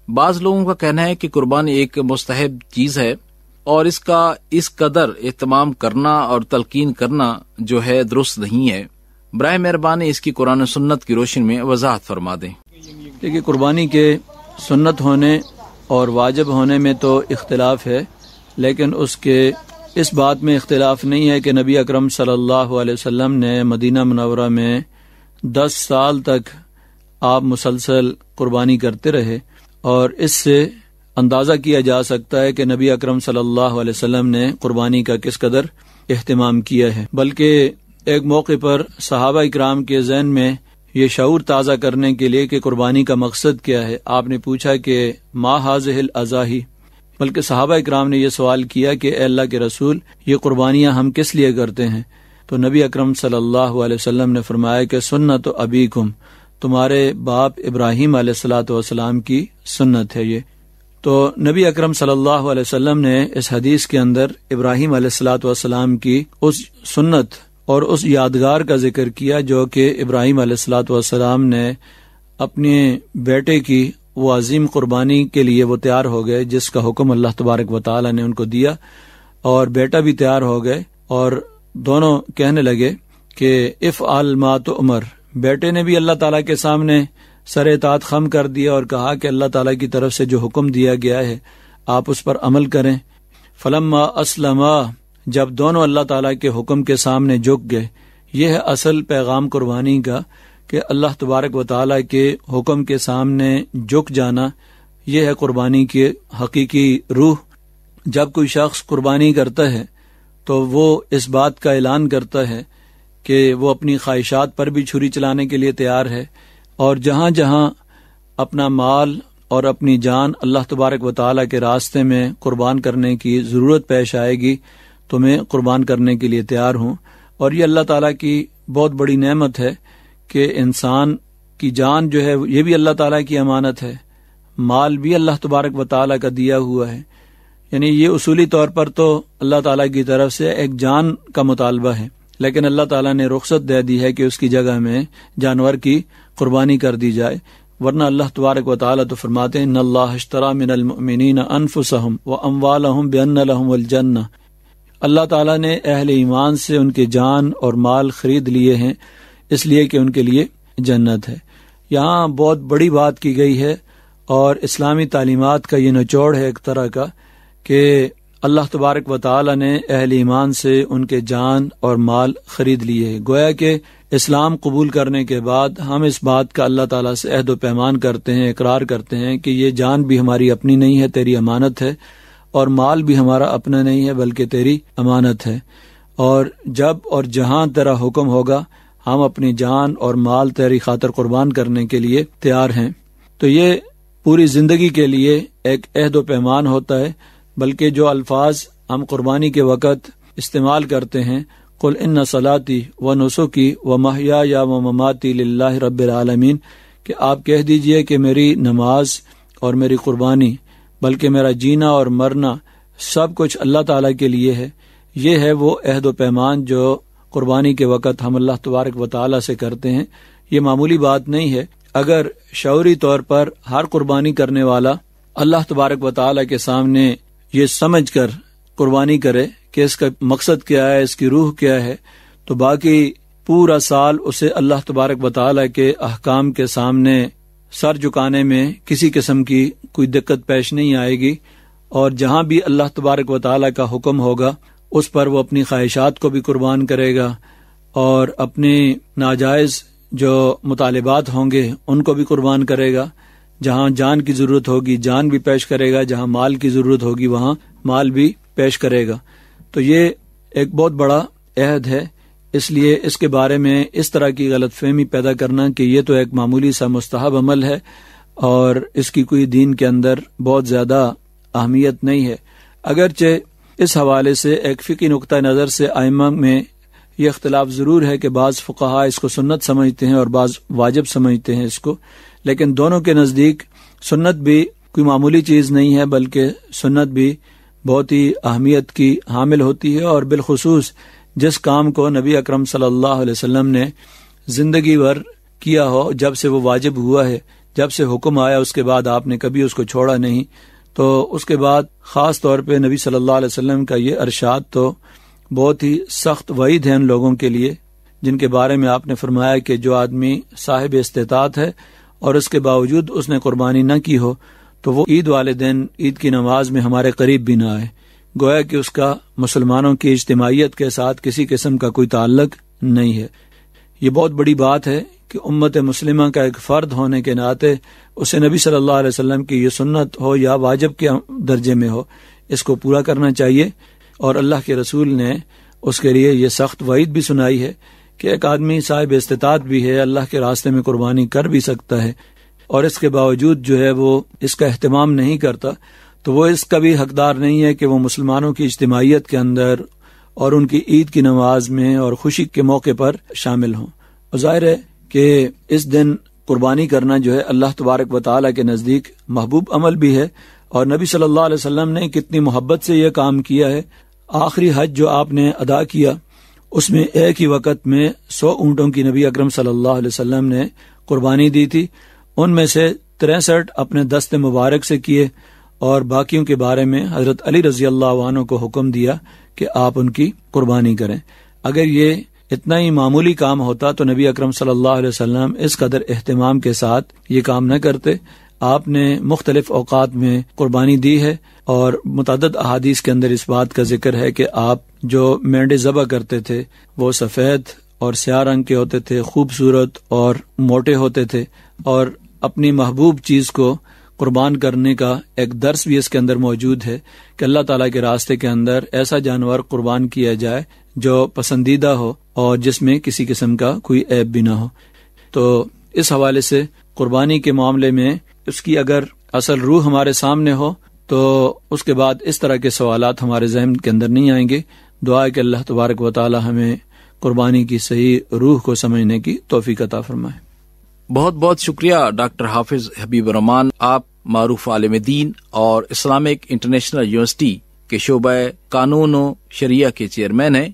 بعض لوگوں کا کہنا ہے کہ قربانی ایک مستحب چیز ہے اور اس کا اس قدر اہتمام کرنا اور تلقین کرنا جو ہے درست نہیں ہے۔ برائے مہربانی اس کی قرآن و سنت کی روشنی میں وضاحت فرما دیں۔ دیکھیے، قربانی کے سنت ہونے اور واجب ہونے میں تو اختلاف ہے، لیکن اس بات میں اختلاف نہیں ہے کہ نبی اکرم صلی اللہ علیہ وسلم نے مدینہ منورہ میں 10 سال تک آپ مسلسل قربانی کرتے رہے، اور اس سے اندازہ کیا جا سکتا ہے کہ نبی اکرم صلی اللہ علیہ وسلم نے قربانی کا کس قدر اہتمام کیا ہے۔ بلکہ ایک موقع پر صحابہ اکرام کے ذہن میں یہ شعور تازہ کرنے کے لیے کہ قربانی کا مقصد کیا ہے، آپ نے پوچھا کہ ما ھذہ الاضاحی، بلکہ صحابہ اکرام نے یہ سوال کیا کہ اے اللہ کے رسول، یہ قربانیاں ہم کس لیے کرتے ہیں؟ تو نبی اکرم صلی اللہ علیہ وسلم نے فرمایا کہ سنت ابیکم، تمہارے باپ ابراہیم علیہ الصلوۃ والسلام کی سنت ہے یہ۔ تو نبی اکرم صلی اللہ علیہ وسلم نے اس حدیث کے اندر ابراہیم علیہ الصلوۃ والسلام کی اس سنت اور اس یادگار کا ذکر کیا جو کہ ابراہیم علیہ الصلوۃ والسلام نے اپنے بیٹے کی وہ عظیم قربانی کے لیے وہ تیار ہو گئے جس کا حکم اللہ تبارک و تعالی نے ان کو دیا، اور بیٹا بھی تیار ہو گئے، اور دونوں کہنے لگے کہ افعل ما تؤمر۔ بیٹے نے بھی اللہ تعالیٰ کے سامنے سر اطاعت خم کر دیا اور کہا کہ اللہ تعالیٰ کی طرف سے جو حکم دیا گیا ہے آپ اس پر عمل کریں۔ فلما اسلما، جب دونوں اللہ تعالیٰ کے حکم کے سامنے جھک گئے، یہ ہے اصل پیغام قربانی کا کہ اللہ تبارک و تعالیٰ کے حکم کے سامنے جھک جانا، یہ ہے قربانی کی حقیقی روح۔ جب کوئی شخص قربانی کرتا ہے تو وہ اس بات کا اعلان کرتا ہے کہ وہ اپنی خواہشات پر بھی چھری چلانے کے لیے تیار ہے، اور جہاں جہاں اپنا مال اور اپنی جان اللہ تبارک و تعالیٰ کے راستے میں قربان کرنے کی ضرورت پیش آئے گی تو میں قربان کرنے کے لیے تیار ہوں۔ اور یہ اللہ تعالیٰ کی بہت بڑی نعمت ہے کہ انسان کی جان جو ہے یہ بھی اللہ تعالیٰ کی امانت ہے، مال بھی اللہ تبارک و تعالیٰ کا دیا ہوا ہے، یعنی یہ اصولی طور پر تو اللہ تعالیٰ کی طرف سے ایک جان کا مطالبہ ہے، لیکن اللہ تعالیٰ نے رخصت دے دی ہے کہ اس کی جگہ میں جانور کی قربانی کر دی جائے، ورنہ اللہ تبارک و تعالیٰ تو فرماتے ہیں ان اللہ اشتری من المؤمنین انفسهم واموالهم بان لهم الجنہ، اللہ تعالیٰ نے اہل ایمان سے ان کے جان اور مال خرید لیے ہیں اس لیے کہ ان کے لیے جنت ہے۔ یہاں بہت بڑی بات کی گئی ہے اور اسلامی تعلیمات کا یہ نچوڑ ہے ایک طرح کا کہ اللہ تبارک و تعالی نے اہل ایمان سے ان کے جان اور مال خرید لیے، گویا کہ اسلام قبول کرنے کے بعد ہم اس بات کا اللہ تعالیٰ سے عہد و پیمان کرتے ہیں، اقرار کرتے ہیں کہ یہ جان بھی ہماری اپنی نہیں ہے، تیری امانت ہے، اور مال بھی ہمارا اپنا نہیں ہے بلکہ تیری امانت ہے، اور جب اور جہاں تیرا حکم ہوگا ہم اپنی جان اور مال تیری خاطر قربان کرنے کے لیے تیار ہیں۔ تو یہ پوری زندگی کے لیے ایک عہد و پیمان ہوتا ہے، بلکہ جو الفاظ ہم قربانی کے وقت استعمال کرتے ہیں، قل ان صلاتی و نسکی و محیای و مماتی للہ رب العالمین، کہ آپ کہہ دیجئے کہ میری نماز اور میری قربانی بلکہ میرا جینا اور مرنا سب کچھ اللہ تعالیٰ کے لیے ہے۔ یہ ہے وہ عہد و پیمان جو قربانی کے وقت ہم اللہ تبارک و تعالیٰ سے کرتے ہیں۔ یہ معمولی بات نہیں ہے۔ اگر شعوری طور پر ہر قربانی کرنے والا اللہ تبارک و تعالیٰ کے سامنے یہ سمجھ کر قربانی کرے کہ اس کا مقصد کیا ہے، اس کی روح کیا ہے، تو باقی پورا سال اسے اللہ تبارک و تعالیٰ کے احکام کے سامنے سر جھکانے میں کسی قسم کی کوئی دقت پیش نہیں آئے گی، اور جہاں بھی اللہ تبارک و تعالیٰ کا حکم ہوگا اس پر وہ اپنی خواہشات کو بھی قربان کرے گا، اور اپنے ناجائز جو مطالبات ہوں گے ان کو بھی قربان کرے گا۔ جہاں جان کی ضرورت ہوگی جان بھی پیش کرے گا، جہاں مال کی ضرورت ہوگی وہاں مال بھی پیش کرے گا۔ تو یہ ایک بہت بڑا عہد ہے، اس لیے اس کے بارے میں اس طرح کی غلط فہمی پیدا کرنا کہ یہ تو ایک معمولی سا مستحب عمل ہے اور اس کی کوئی دین کے اندر بہت زیادہ اہمیت نہیں ہے۔ اگرچہ اس حوالے سے ایک فقہی نقطہ نظر سے ائمہ میں یہ اختلاف ضرور ہے کہ بعض فقہاء اس کو سنت سمجھتے ہیں اور بعض واجب سمجھتے ہیں اس کو، لیکن دونوں کے نزدیک سنت بھی کوئی معمولی چیز نہیں ہے بلکہ سنت بھی بہت ہی اہمیت کی حامل ہوتی ہے، اور بالخصوص جس کام کو نبی اکرم صلی اللہ علیہ وسلم نے زندگی بھر کیا ہو، جب سے وہ واجب ہوا ہے، جب سے حکم آیا اس کے بعد آپ نے کبھی اس کو چھوڑا نہیں. تو اس کے بعد خاص طور پہ نبی صلی اللہ علیہ وسلم کا یہ ارشاد تو بہت ہی سخت وعید ہے ان لوگوں کے لیے جن کے بارے میں آپ نے فرمایا کہ جو آدمی صاحب استطاعت ہے اور اس کے باوجود اس نے قربانی نہ کی ہو تو وہ عید والے دن عید کی نماز میں ہمارے قریب بھی نہ آئے. گویا کہ اس کا مسلمانوں کی اجتماعیت کے ساتھ کسی قسم کا کوئی تعلق نہیں ہے. یہ بہت بڑی بات ہے کہ امت مسلمہ کا ایک فرد ہونے کے ناطے اسے نبی صلی اللہ علیہ وسلم کی یہ سنت ہو یا واجب کے درجے میں ہو اس کو پورا کرنا چاہیے. اور اللہ کے رسول نے اس کے لیے یہ سخت وعید بھی سنائی ہے کہ ایک آدمی صاحب استطاعت بھی ہے, اللہ کے راستے میں قربانی کر بھی سکتا ہے اور اس کے باوجود جو ہے وہ اس کا اہتمام نہیں کرتا تو وہ اس کا بھی حقدار نہیں ہے کہ وہ مسلمانوں کی اجتماعیت کے اندر اور ان کی عید کی نماز میں اور خوشی کے موقع پر شامل ہوں. ظاہر ہے کہ اس دن قربانی کرنا جو ہے اللہ تبارک و تعالیٰ کے نزدیک محبوب عمل بھی ہے اور نبی صلی اللہ علیہ وسلم نے کتنی محبت سے یہ کام کیا ہے. آخری حج جو آپ نے ادا کیا اس میں ایک ہی وقت میں 100 اونٹوں کی نبی اکرم صلی اللہ علیہ وسلم نے قربانی دی تھی. ان میں سے 63 اپنے دست مبارک سے کیے اور باقیوں کے بارے میں حضرت علی رضی اللہ عنہ کو حکم دیا کہ آپ ان کی قربانی کریں. اگر یہ اتنا ہی معمولی کام ہوتا تو نبی اکرم صلی اللہ علیہ وسلم اس قدر اہتمام کے ساتھ یہ کام نہ کرتے. آپ نے مختلف اوقات میں قربانی دی ہے اور متعدد احادیث کے اندر اس بات کا ذکر ہے کہ آپ جو مینڈے ذبح کرتے تھے وہ سفید اور سیاہ رنگ کے ہوتے تھے, خوبصورت اور موٹے ہوتے تھے اور اپنی محبوب چیز کو قربان کرنے کا ایک درس بھی اس کے اندر موجود ہے کہ اللہ تعالیٰ کے راستے کے اندر ایسا جانور قربان کیا جائے جو پسندیدہ ہو اور جس میں کسی قسم کا کوئی عیب بھی نہ ہو. تو اس حوالے سے قربانی کے معاملے میں اس کی اگر اصل روح ہمارے سامنے ہو تو اس کے بعد اس طرح کے سوالات ہمارے ذہن کے اندر نہیں آئیں گے. دعا ہے کہ اللہ تبارک و تعالی ہمیں قربانی کی صحیح روح کو سمجھنے کی توفیق عطا فرمائے. بہت بہت شکریہ ڈاکٹر حافظ حبیب الرحمان. آپ معروف عالم دین اور اسلامک انٹرنیشنل یونیورسٹی کے شعبہ قانون و شریعہ کے چیئرمین ہیں.